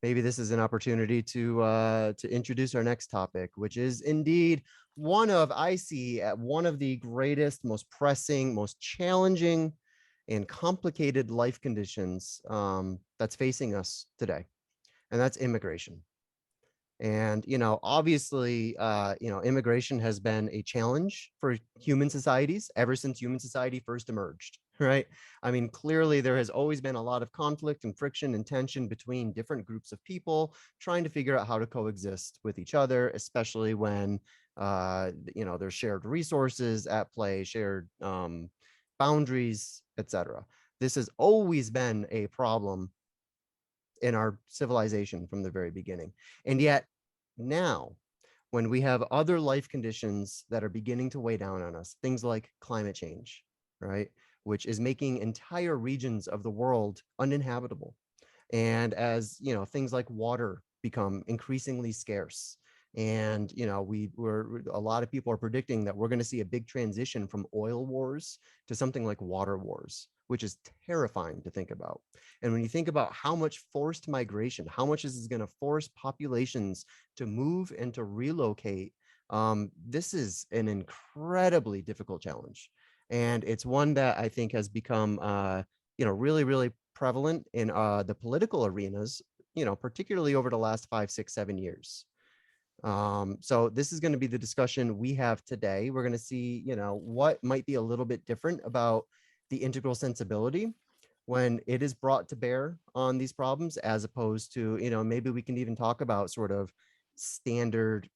maybe this is an opportunity to introduce our next topic, which is indeed one of, I see, at one of the greatest, most pressing, most challenging, and complicated life conditions that's facing us today, and that's immigration. And, obviously, immigration has been a challenge for human societies ever since human society first emerged, right? I mean, clearly there has always been a lot of conflict and friction and tension between different groups of people trying to figure out how to coexist with each other, especially when, there's shared resources at play, shared boundaries, etc. This has always been a problem in our civilization from the very beginning. And yet now, when we have other life conditions that are beginning to weigh down on us, things like climate change, right, which is making entire regions of the world uninhabitable, and as things like water become increasingly scarce, and we're a lot of people are predicting that we're going to see a big transition from oil wars to something like water wars, which is terrifying to think about. And when you think about how much forced migration, how much this is going to force populations to move and to relocate, this is an incredibly difficult challenge. And it's one that I think has become, really, really prevalent in the political arenas, particularly over the last 5, 6, 7 years. So this is going to be the discussion we have today. We're going to see, what might be a little bit different about the integral sensibility when it is brought to bear on these problems, as opposed to, maybe we can even talk about sort of standard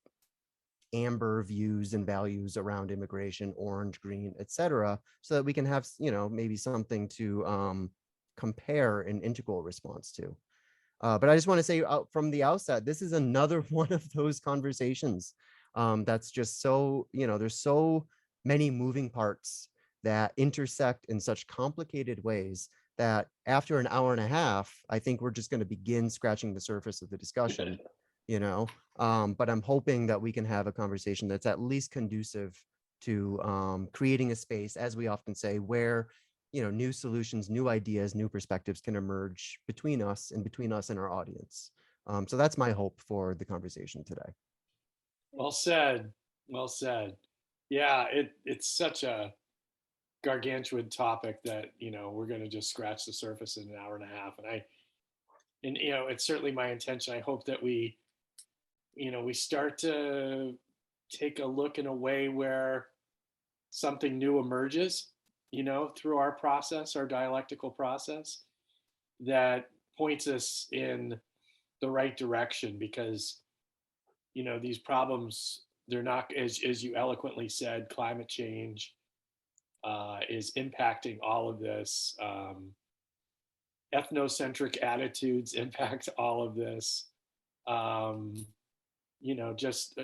amber views and values around immigration, orange, green, etc., so that we can have, maybe something to compare an integral response to. But I just want to say from the outset, this is another one of those conversations that's just so, there's so many moving parts that intersect in such complicated ways that after an hour and a half, I think we're just going to begin scratching the surface of the discussion, but I'm hoping that we can have a conversation that's at least conducive to creating a space, as we often say, where new solutions, new ideas, new perspectives can emerge between us and our audience. So that's my hope for the conversation today. Well said. Well said. Yeah, it's such a gargantuan topic that we're going to just scratch the surface in an hour and a half. And it's certainly my intention. I hope that we start to take a look in a way where something new emerges, through our process, our dialectical process, that points us in the right direction. Because these problems, they're not, as you eloquently said, climate change is impacting all of this. Ethnocentric attitudes impact all of this. Um, just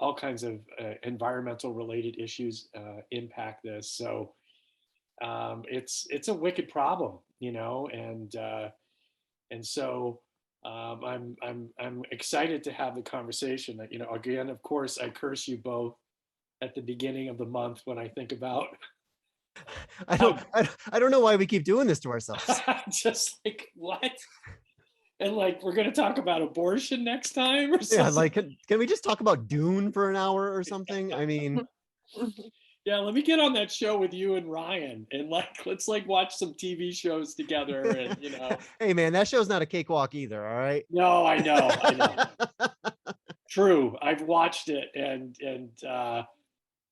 all kinds of environmental related issues impact this. So it's a wicked problem, and so I'm excited to have the conversation. That again, of course, I curse you both at the beginning of the month when I think about I how don't I don't know why we keep doing this to ourselves. just like what, and like we're gonna talk about abortion next time or Yeah, something. like can we just talk about Dune for an hour or something? I mean, Yeah, let me get on that show with you and Ryan, and like let's like watch some TV shows together, and hey man, that show's not a cakewalk either, all right? No, I know. True, I've watched it, and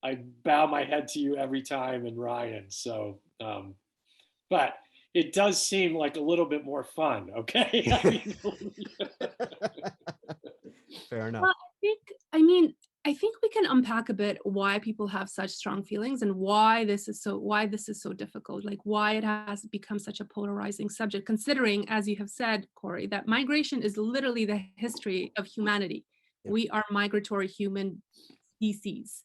I bow my head to you every time, and Ryan. So, but it does seem like a little bit more fun. Okay, Fair enough. Well, I think we can unpack a bit why people have such strong feelings and why this is so difficult, like why it has become such a polarizing subject, considering, as you have said, Corey, that migration is literally the history of humanity. Yeah. We are migratory human species.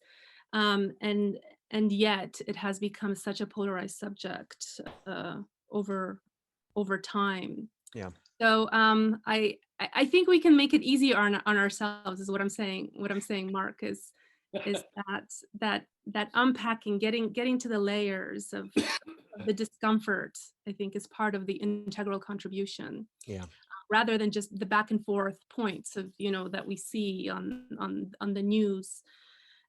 And yet it has become such a polarized subject over time. Yeah. So I think we can make it easier on ourselves, is what I'm saying. What I'm saying, Mark, is that unpacking, getting to the layers of the discomfort, I think, is part of the integral contribution. Yeah. rather than just the back and forth points of, that we see on the news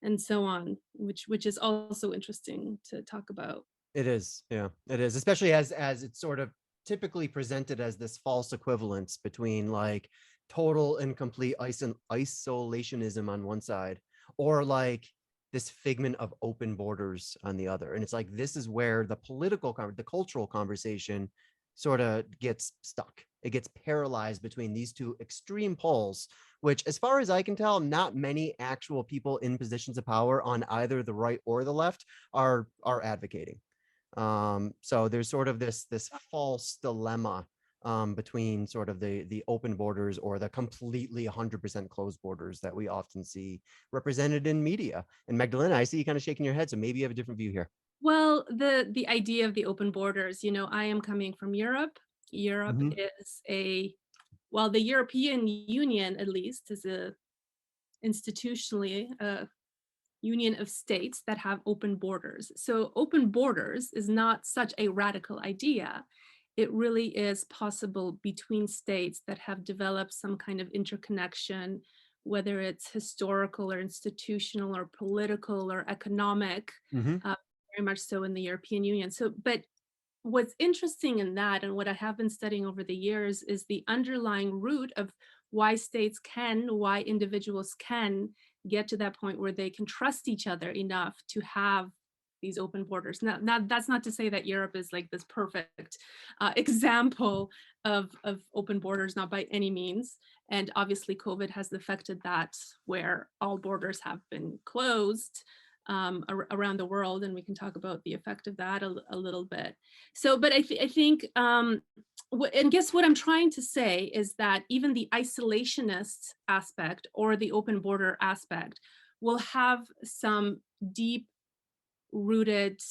and so on, which is also interesting to talk about. It is, yeah, it is, especially as it's sort of typically presented as this false equivalence between like total and complete isolationism on one side, or like this figment of open borders on the other. And it's like this is where the cultural conversation sort of gets stuck. It gets paralyzed between these two extreme poles, which, as far as I can tell, not many actual people in positions of power on either the right or the left are advocating. So there's sort of this false dilemma between sort of the open borders or the completely 100% closed borders that we often see represented in media. And Magdalena, I see you kind of shaking your head, so maybe you have a different view here. Well, the idea of the open borders, I am coming from Europe. Europe Mhm. is well, the European Union, at least, is institutionally a union of states that have open borders. So open borders is not such a radical idea. It really is possible between states that have developed some kind of interconnection, whether it's historical or institutional or political or economic, Mhm. uh, very much so in the European Union. So, but what's interesting in that, and what I have been studying over the years, is the underlying root of why individuals can get to that point where they can trust each other enough to have these open borders. Now, that's not to say that Europe is like this perfect example of open borders, not by any means. And obviously, COVID has affected that, where all borders have been closed around the world, and we can talk about the effect of that a little bit. So, but I think, and guess what I'm trying to say is that even the isolationist aspect or the open border aspect will have some deep rooted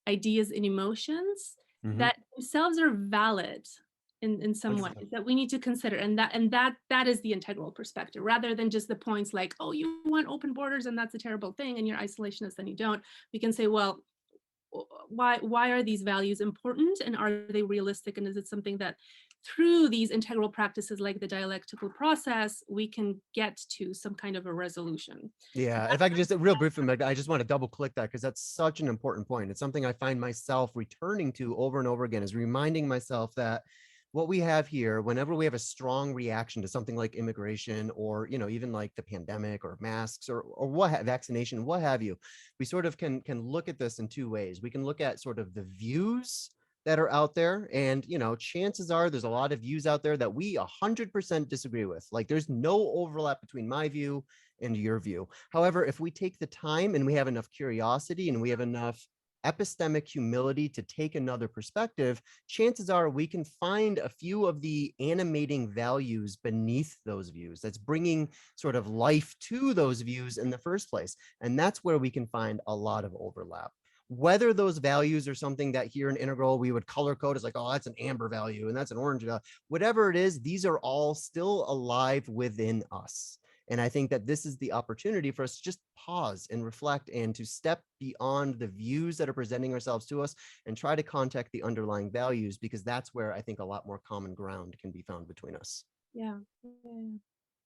ideas and emotions Mhm. that themselves are valid in some ways 100%. that we need to consider, and that is the integral perspective, rather than just the points like, oh, you want open borders and that's a terrible thing and you're isolationist and you don't. We can say, well, why are these values important, and are they realistic, and is it something that through these integral practices like the dialectical process we can get to some kind of a resolution. Yeah, if I could just real briefly, Meg, I just want to double click that because that's such an important point. It's something I find myself returning to over and over again, is reminding myself that what we have here, whenever we have a strong reaction to something like immigration or, even like the pandemic or masks or vaccination, what have you, we sort of can look at this in two ways. We can look at sort of the views that are out there, and chances are there's a lot of views out there that we 100% disagree with. Like there's no overlap between my view and your view. However, if we take the time and we have enough curiosity and we have enough epistemic humility to take another perspective, chances are we can find a few of the animating values beneath those views that's bringing sort of life to those views in the first place. And that's where we can find a lot of overlap. Whether those values are something that here in Integral we would color code as like, oh, that's an amber value and that's an orange value, whatever it is, these are all still alive within us. And I think that this is the opportunity for us to just pause and reflect and to step beyond the views that are presenting ourselves to us and try to contact the underlying values, because that's where I think a lot more common ground can be found between us. Yeah, yeah,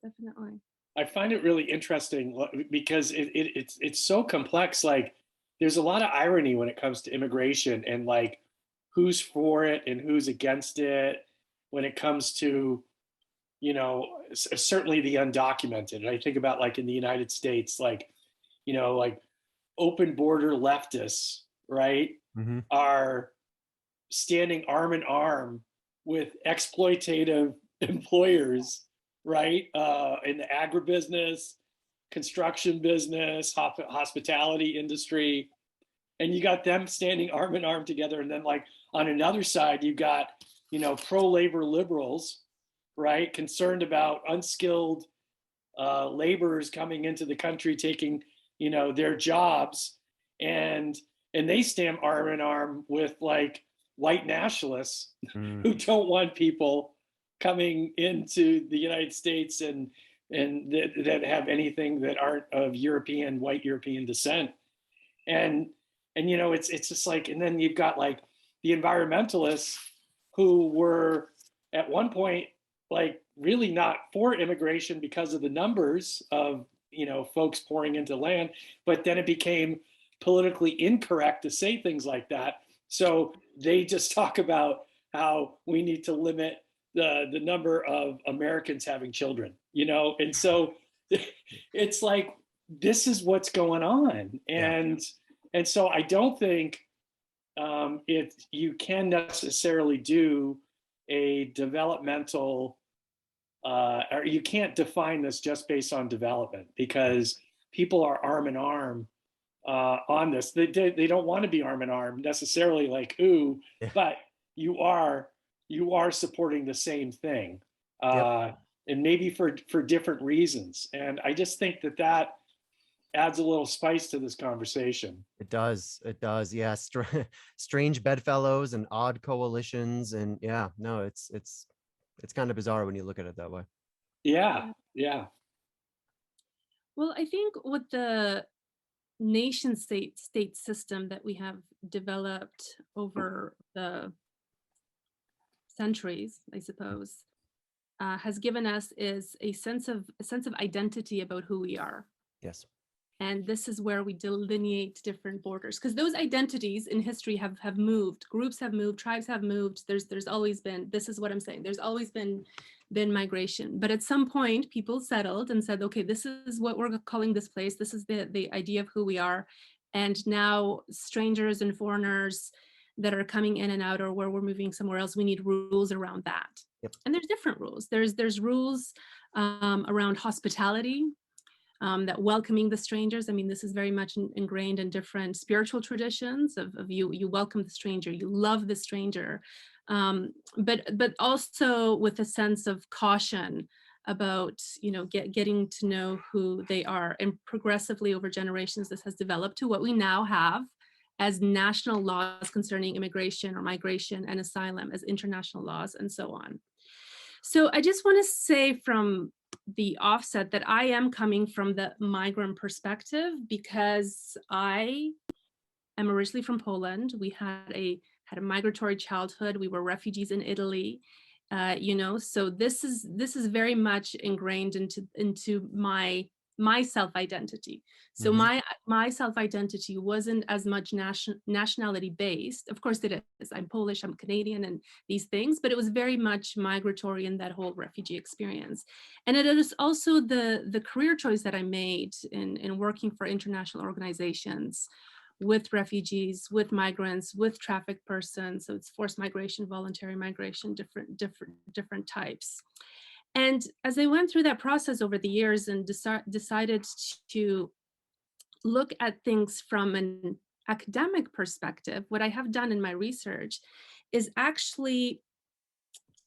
definitely. I find it really interesting because it's so complex. Like, there's a lot of irony when it comes to immigration and like who's for it and who's against it. When it comes to certainly the undocumented. And I think about like in the United States, like open border leftists, right, Mm-hmm. are standing arm in arm with exploitative employers, right, in the agribusiness, construction business, hospitality industry, and you got them standing arm in arm together. And then, like on another side, you got pro-labor liberals, right, concerned about unskilled laborers coming into the country, taking their jobs, and they stand arm in arm with like white nationalists Mm. who don't want people coming into the United States that have anything that aren't of white European descent. And it's just like, and then you've got like the environmentalists who were at one point like really not for immigration because of the numbers of, folks pouring into land, but then it became politically incorrect to say things like that. So they just talk about how we need to limit the number of Americans having children, and so it's like this is what's going on, Yeah. and so I don't think if you can necessarily do a developmental, or you can't define this just based on development, because people are arm in arm on this. They don't want to be arm in arm necessarily, like ooh, Yeah. but you are supporting the same thing, Yep. and maybe for different reasons. And I just think that adds a little spice to this conversation. It does. It does. Yeah. Strange bedfellows and odd coalitions. And yeah, no, it's kind of bizarre when you look at it that way. Yeah, yeah. Well, I think with the nation state system that we have developed over the centuries, I suppose, has given us is a sense of identity about who we are. Yes. And this is where we delineate different borders, because those identities in history have moved, groups have moved, tribes have moved. There's always been, this is what I'm saying, there's always been migration. But at some point people settled and said, okay, this is what we're calling this place, this is the idea of who we are. And now strangers and foreigners that are coming in and out, or where we're moving somewhere else, we need rules around that. Yep. And there's different rules. There's rules around hospitality, that welcoming the strangers. I mean, this is very much ingrained in different spiritual traditions of you welcome the stranger, you love the stranger, but also with a sense of caution about getting to know who they are. And progressively over generations, this has developed to what we now have as national laws concerning immigration or migration and asylum, as international laws and so on. So I just want to say from the offset that I am coming from the migrant perspective, because I am originally from Poland. We had a migratory childhood. We were refugees in Italy. So this is very much ingrained into my self-identity. So Mhm. my self-identity wasn't as much nationality based. Of course it is. I'm Polish, I'm Canadian, and these things, but it was very much migratory in that whole refugee experience. And it is also the career choice that I made in working for international organizations with refugees, with migrants, with trafficked persons. So it's forced migration, voluntary migration, different types. And as I went through that process over the years and decided to look at things from an academic perspective, what I have done in my research is actually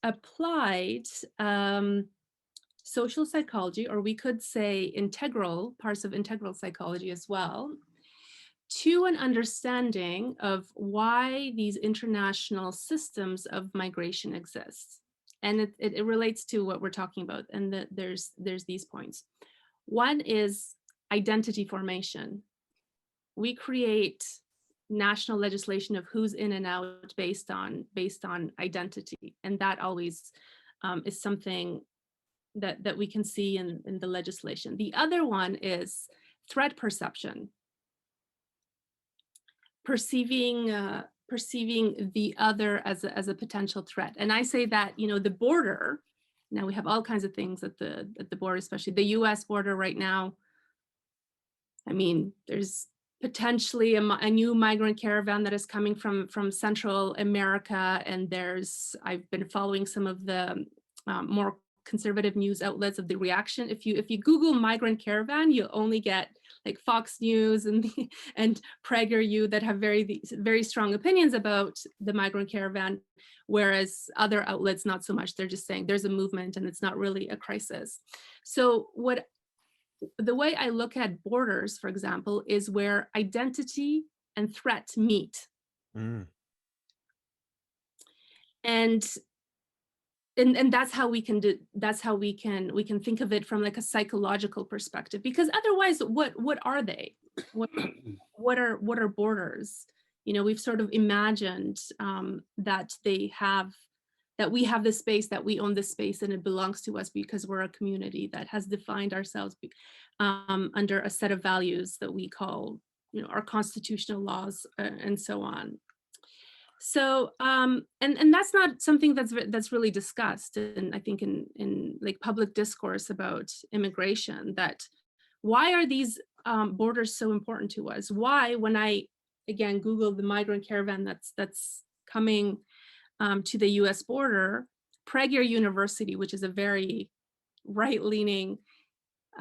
applied social psychology, or we could say integral parts of integral psychology as well, to an understanding of why these international systems of migration exist. And it relates to what we're talking about. And there's these points. One is identity formation. We create national legislation of who's in and out based on identity. And that always is something that we can see in the legislation. The other one is threat perception. Perceiving the other as a potential threat. And I say that, the border, now we have all kinds of things at the border, especially the US border right now. I mean, there's potentially a new migrant caravan that is coming from Central America. And I've been following some of the more conservative news outlets of the reaction. If you Google migrant caravan, you'll only get like Fox News and PragerU that have very strong opinions about the migrant caravan, whereas other outlets not so much. They're just saying there's a movement and it's not really a crisis. So the way I look at borders, for example, is where identity and threat meet. Mm. And that's how we can think of it from like a psychological perspective, because otherwise what are they? What are borders? We've sort of imagined that they have that we have this space, that we own this space, and it belongs to us because we're a community that has defined ourselves under a set of values that we call, our constitutional laws, and so on. So, and that's not something that's really discussed, and I think in like public discourse about immigration. That why are these borders so important to us? Why, when I again Google the migrant caravan that's coming to the U.S. border, Prager University, which is a very right-leaning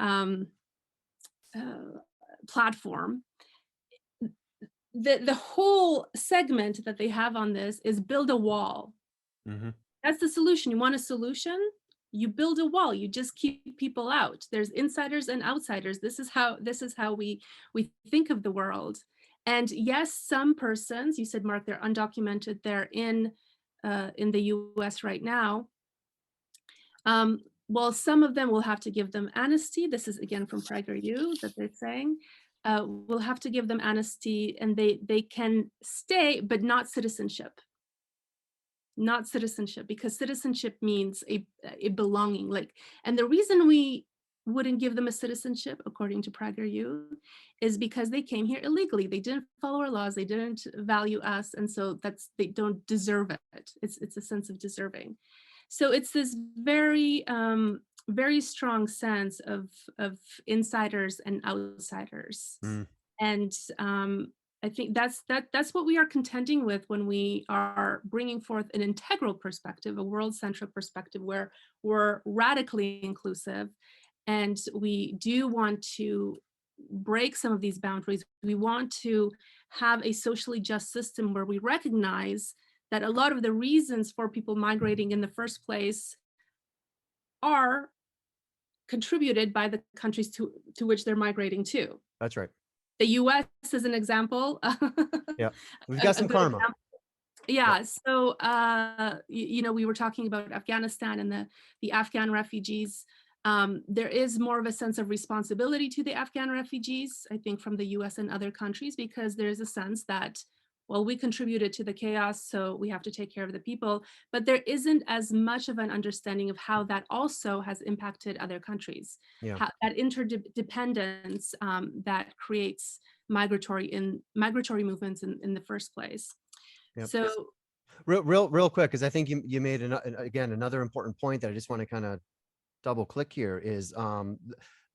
um, uh, platform, the whole segment that they have on this is build a wall. Mhm. That's the solution. You want a solution? You build a wall. You just keep people out. There's insiders and outsiders. This is how we think of the world. And yes, some persons, you said, Mark, they're undocumented. They're in the U.S. right now. Well, some of them will have to give them amnesty. This is again from PragerU that they're saying. We'll have to give them amnesty, and they can stay, but not citizenship. Not citizenship, because citizenship means a belonging. Like, and the reason we wouldn't give them a citizenship, according to PragerU, is because they came here illegally. They didn't follow our laws. They didn't value us, and so they don't deserve it. It's a sense of deserving. So it's this very very strong sense of insiders and outsiders, Mm. and I think that's what we are contending with when we are bringing forth an integral perspective, a world-centric perspective, where we're radically inclusive, and we do want to break some of these boundaries. We want to have a socially just system where we recognize that a lot of the reasons for people migrating in the first place are contributed by the countries to which they're migrating to. That's right. The US is an example, Yeah. We've got a some good karma. example. Yeah. Yeah, so we were talking about Afghanistan and the Afghan refugees. There is more of a sense of responsibility to the Afghan refugees, I think, from the US and other countries, because there's a sense that, well, we contributed to the chaos, so we have to take care of the people. But there isn't as much of an understanding of how that also has impacted other countries, Yeah. how that interdependence that creates migratory movements in the first place. Yep. So Real quick, because I think you made again another important point that I just want to kind of double click here is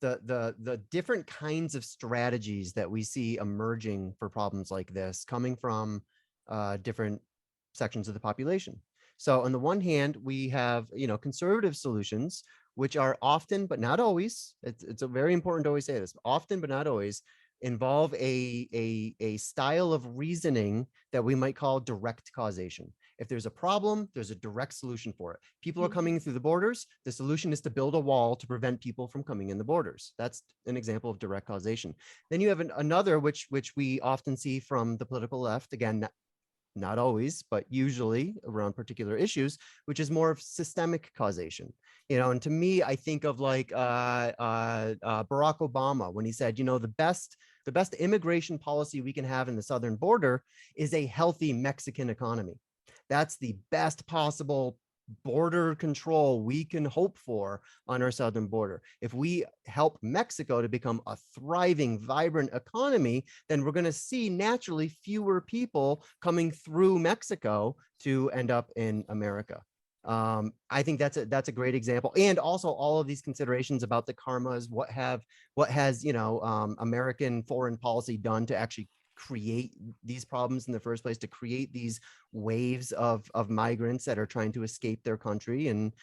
the different kinds of strategies that we see emerging for problems like this coming from different sections of the population. So on the one hand, we have, conservative solutions, which are often, but not always, it's a very important to always say this, often, but not always, involve a style of reasoning that we might call direct causation. If there's a problem, there's a direct solution for it. People are coming through the borders. The solution is to build a wall to prevent people from coming in the borders. That's an example of direct causation. Then you have another, which we often see from the political left, again, not always, but usually around particular issues, which is more of systemic causation. And to me, I think of like Barack Obama when he said, the best immigration policy we can have in the southern border is a healthy Mexican economy. That's the best possible border control we can hope for on our southern border. If we help Mexico to become a thriving, vibrant economy, then we're going to see naturally fewer people coming through Mexico to end up in America. I think that's a great example. And also all of these considerations about the karmas, what has American foreign policy done to actually create these problems in the first place, to create these waves of migrants that are trying to escape their country and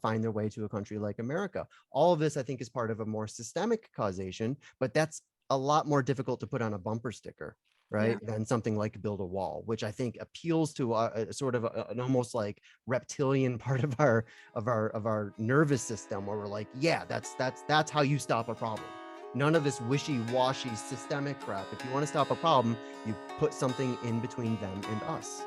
find their way to a country like America. All of this, I think, is part of a more systemic causation, but that's a lot more difficult to put on a bumper sticker, right? Yeah. Than something like build a wall, which I think appeals to a sort of an almost like reptilian part of our nervous system, where we're like, yeah, that's how you stop a problem. None of this wishy-washy systemic crap. If you want to stop a problem, you put something in between them and us.